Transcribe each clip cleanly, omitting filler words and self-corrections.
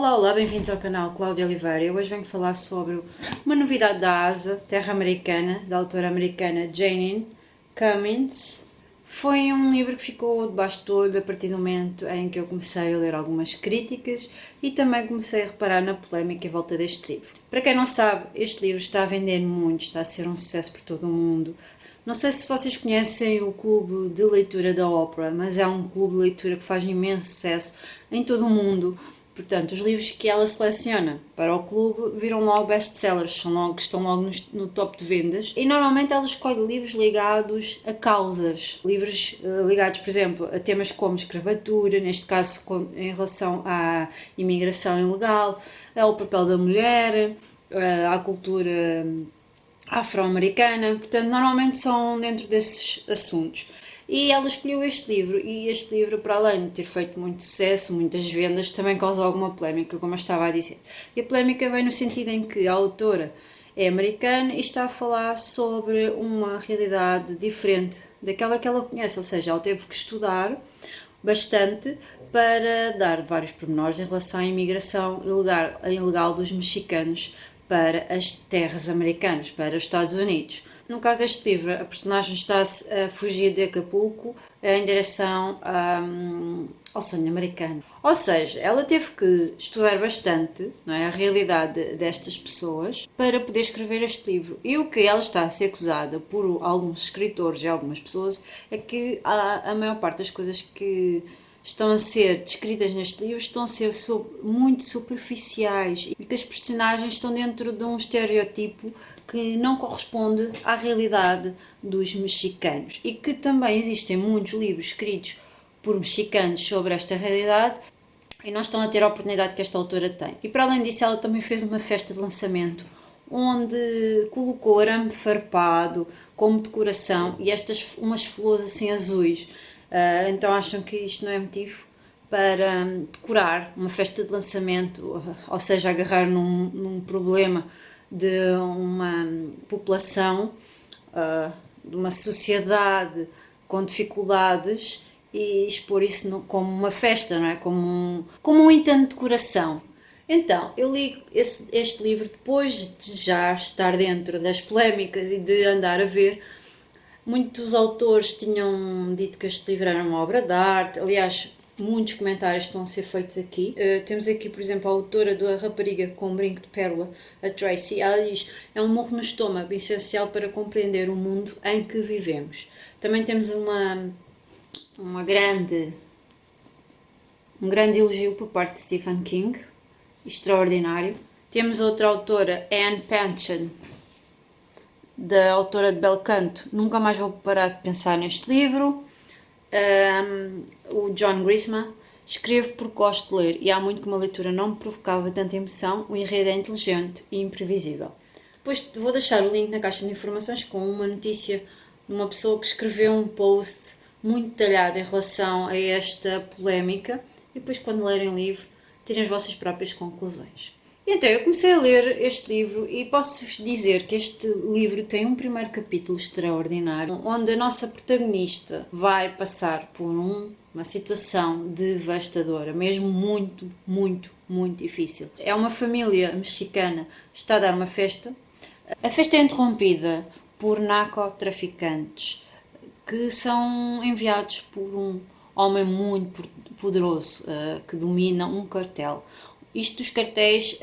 Olá, bem-vindos ao canal Cláudia Oliveira. Eu hoje venho falar sobre uma novidade da ASA, Terra Americana, da autora americana Jane Cummins. Foi um livro que ficou debaixo do olho a partir do momento em que eu comecei a ler algumas críticas e também comecei a reparar na polémica em volta deste livro. Para quem não sabe, este livro está a vender muito, está a ser um sucesso por todo o mundo. Não sei se vocês conhecem o clube de leitura da Oprah, mas é um clube de leitura que faz imenso sucesso em todo o mundo. Portanto, os livros que ela seleciona para o clube viram logo best-sellers, estão logo no top de vendas. E normalmente ela escolhe livros ligados a causas, livros ligados, por exemplo, a temas como escravatura, neste caso em relação à imigração ilegal, ao papel da mulher, à cultura afro-americana. Portanto, normalmente são dentro desses assuntos. E ela escolheu este livro, e este livro, para além de ter feito muito sucesso, muitas vendas, também causou alguma polémica, como eu estava a dizer. E a polémica vem no sentido em que a autora é americana e está a falar sobre uma realidade diferente daquela que ela conhece, ou seja, ela teve que estudar bastante para dar vários pormenores em relação à imigração ilegal dos mexicanos para as terras americanas, para os Estados Unidos. No caso deste livro, a personagem está a fugir de Acapulco em direção ao sonho americano. Ou seja, ela teve que estudar bastante, não é, a realidade destas pessoas para poder escrever este livro. E o que ela está a ser acusada por alguns escritores e algumas pessoas é que a maior parte das coisas que estão a ser descritas neste livro estão a ser muito superficiais e que as personagens estão dentro de um estereotipo que não corresponde à realidade dos mexicanos e que também existem muitos livros escritos por mexicanos sobre esta realidade e não estão a ter a oportunidade que esta autora tem. E para além disso, ela também fez uma festa de lançamento onde colocou arame farpado como decoração e umas flores assim azuis. Então acham que isto não é motivo para decorar uma festa de lançamento, ou seja, agarrar num problema de uma população, de uma sociedade com dificuldades e expor isso como uma festa, não é? Como um entanto de decoração. Então, eu li este livro depois de já estar dentro das polémicas e de andar a ver. Muitos autores tinham dito que este livro era uma obra de arte. Aliás, muitos comentários estão a ser feitos aqui. Temos aqui, por exemplo, a autora da Rapariga com um Brinco de Pérola, a Tracy. Ela diz: é um murro no estômago, essencial para compreender o mundo em que vivemos. Também temos um grande elogio por parte de Stephen King, extraordinário. Temos outra autora, Anne Patchett, da autora de Belcanto. Nunca mais vou parar de pensar neste livro. O John Grisham: escrevo porque gosto de ler e há muito que uma leitura não me provocava tanta emoção. O enredo é inteligente e imprevisível. Depois vou deixar o link na caixa de informações com uma notícia de uma pessoa que escreveu um post muito detalhado em relação a esta polémica e depois, quando lerem o livro, tirem as vossas próprias conclusões. Então, eu comecei a ler este livro e posso-vos dizer que este livro tem um primeiro capítulo extraordinário, onde a nossa protagonista vai passar por uma situação devastadora, mesmo muito, muito, muito difícil. É uma família mexicana que está a dar uma festa. A festa é interrompida por narcotraficantes que são enviados por um homem muito poderoso que domina um cartel. Isto dos cartéis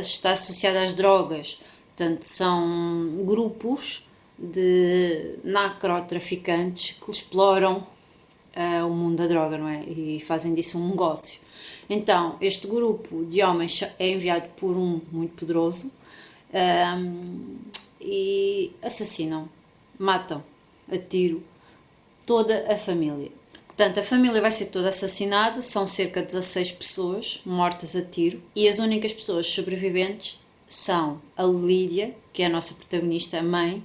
está associado às drogas, portanto são grupos de narcotraficantes que exploram o mundo da droga, não é? E fazem disso um negócio. Então este grupo de homens é enviado por um muito poderoso e assassinam, matam a tiro toda a família. Portanto, a família vai ser toda assassinada, são cerca de 16 pessoas mortas a tiro e as únicas pessoas sobreviventes são a Lídia, que é a nossa protagonista, a mãe,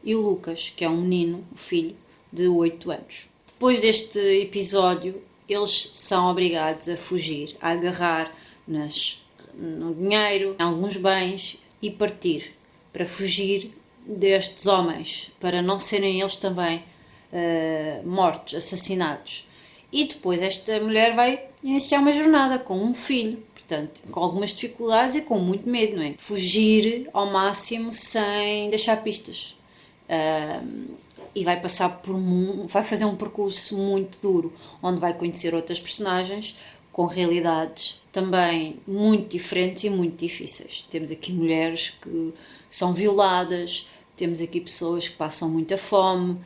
e o Lucas, que é um menino, o filho, de 8 anos. Depois deste episódio, eles são obrigados a fugir, a agarrar no dinheiro, em alguns bens e partir para fugir destes homens, para não serem eles também mortos, assassinados. E depois esta mulher vai iniciar uma jornada com um filho. portanto, com algumas dificuldades e com muito medo, não é? Fugir ao máximo sem deixar pistas. E vai vai fazer um percurso muito duro, onde vai conhecer outras personagens com realidades também muito diferentes e muito difíceis. Temos aqui mulheres que são violadas, temos aqui pessoas que passam muita fome,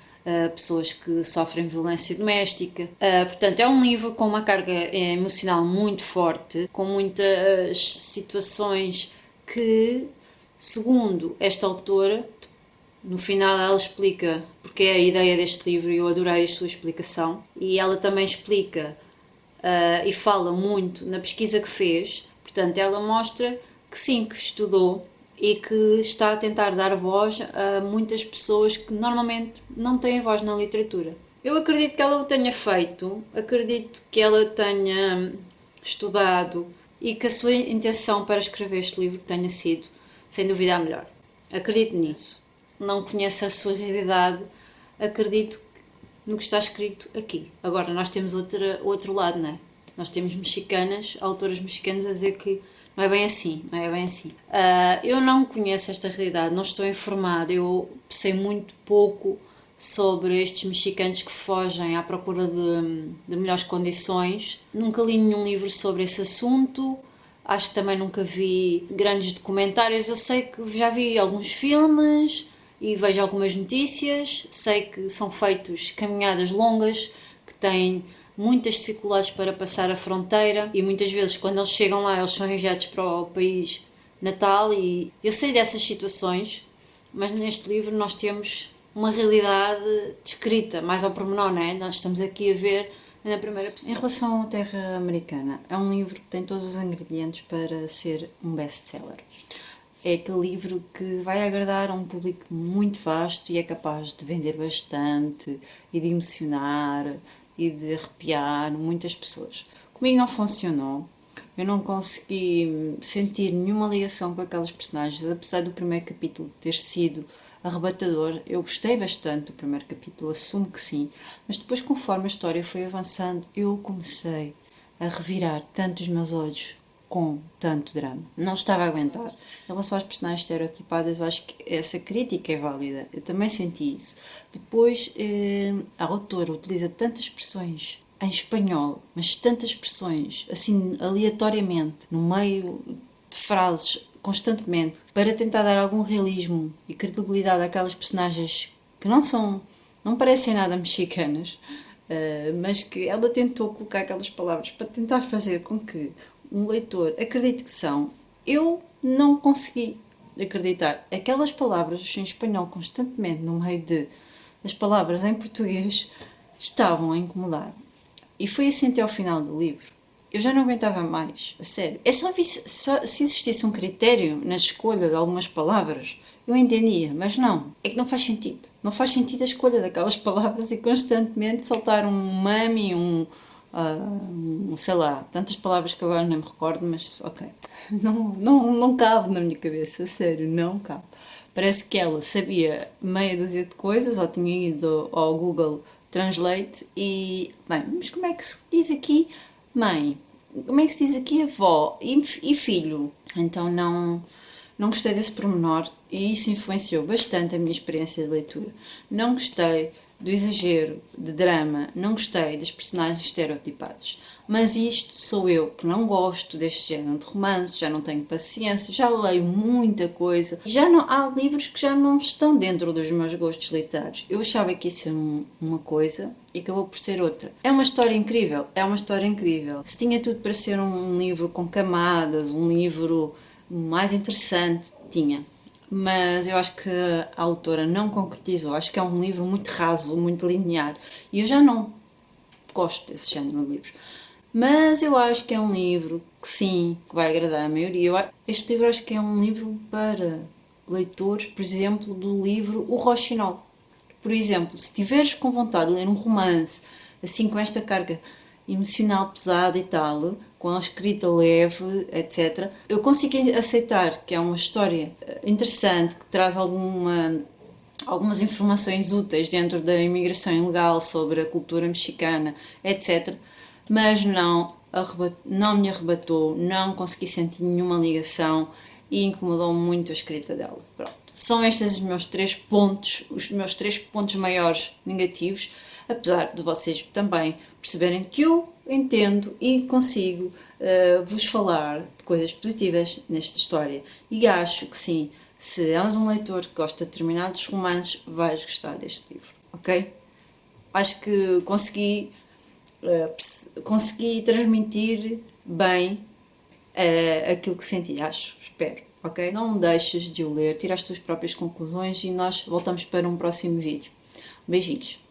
pessoas que sofrem violência doméstica. Portanto, é um livro com uma carga emocional muito forte, com muitas situações que, segundo esta autora, no final ela explica porque é a ideia deste livro e eu adorei a sua explicação. E ela também explica e fala muito na pesquisa que fez. Portanto, ela mostra que sim, que estudou e que está a tentar dar voz a muitas pessoas que normalmente não têm voz na literatura. Eu acredito que ela o tenha feito, acredito que ela tenha estudado e que a sua intenção para escrever este livro tenha sido, sem dúvida, a melhor. Acredito nisso. Não conheço a sua realidade, acredito no que está escrito aqui. Agora, nós temos outro lado, não é? Nós temos autoras mexicanas a dizer que não é bem assim, não é bem assim. Eu não conheço esta realidade, não estou informada, eu sei muito pouco sobre estes mexicanos que fogem à procura de melhores condições. Nunca li nenhum livro sobre esse assunto, acho que também nunca vi grandes documentários. Eu sei que já vi alguns filmes e vejo algumas notícias, sei que são feitas caminhadas longas, que têm muitas dificuldades para passar a fronteira e muitas vezes quando eles chegam lá eles são enviados para o país natal e eu sei dessas situações, mas neste livro nós temos uma realidade descrita, mais ao pormenor, não é? Nós estamos aqui a ver na primeira pessoa. Em relação à Terra Americana, é um livro que tem todos os ingredientes para ser um best-seller. É aquele livro que vai agradar a um público muito vasto e é capaz de vender bastante e de emocionar e de arrepiar muitas pessoas. Comigo não funcionou, eu não consegui sentir nenhuma ligação com aquelas personagens, apesar do primeiro capítulo ter sido arrebatador. Eu gostei bastante do primeiro capítulo, assumo que sim, mas depois, conforme a história foi avançando, eu comecei a revirar tanto os meus olhos com tanto drama. Não estava a aguentar. Em relação às personagens estereotipadas, eu acho que essa crítica é válida. Eu também senti isso. Depois, a autora utiliza tantas expressões em espanhol, mas tantas expressões, assim, aleatoriamente, no meio de frases, constantemente, para tentar dar algum realismo e credibilidade àquelas personagens que não parecem nada mexicanas, mas que ela tentou colocar aquelas palavras para tentar fazer com que um leitor acredite que são. Eu não consegui acreditar. Aquelas palavras em espanhol constantemente no meio das palavras em português estavam a incomodar. E foi assim até ao final do livro. Eu já não aguentava mais, a sério. Se existisse um critério na escolha de algumas palavras, eu entendia, mas não. É que não faz sentido. Não faz sentido a escolha daquelas palavras e constantemente saltar um mami, sei lá, tantas palavras que agora nem me recordo, mas ok. Não cabe na minha cabeça, a sério, não cabe. Parece que ela sabia meia dúzia de coisas, ou tinha ido ao Google Translate e... Bem, mas como é que se diz aqui mãe? Como é que se diz aqui avó? E filho? Então não gostei desse pormenor e isso influenciou bastante a minha experiência de leitura. Não gostei do exagero de drama, não gostei das personagens estereotipadas. Mas isto sou eu, que não gosto deste género de romance, já não tenho paciência, já leio muita coisa. Há livros que já não estão dentro dos meus gostos literários. Eu achava que ia ser uma coisa e acabou por ser outra. É uma história incrível, Se tinha tudo para ser um livro com camadas, um livro mais interessante, tinha. Mas eu acho que a autora não concretizou. Acho que é um livro muito raso, muito linear. E eu já não gosto desse género de livros. Mas eu acho que é um livro que sim, que vai agradar a maioria. Este livro acho que é um livro para leitores, por exemplo, do livro O Rochinol. Por exemplo, se tiveres com vontade de ler um romance, assim com esta carga emocional pesada e tal, com a escrita leve, etc. Eu consigo aceitar que é uma história interessante, que traz algumas informações úteis dentro da imigração ilegal, sobre a cultura mexicana, etc. Mas não não me arrebatou, não consegui sentir nenhuma ligação e incomodou muito a escrita dela. Pronto. São estes os meus três pontos maiores negativos, apesar de vocês também perceberem que eu entendo e consigo vos falar de coisas positivas nesta história. E acho que sim, se és um leitor que gosta de determinados romances, vais gostar deste livro, ok? Acho que consegui transmitir bem aquilo que senti, espero, ok? Não deixes de o ler, tira as tuas próprias conclusões e nós voltamos para um próximo vídeo. Beijinhos!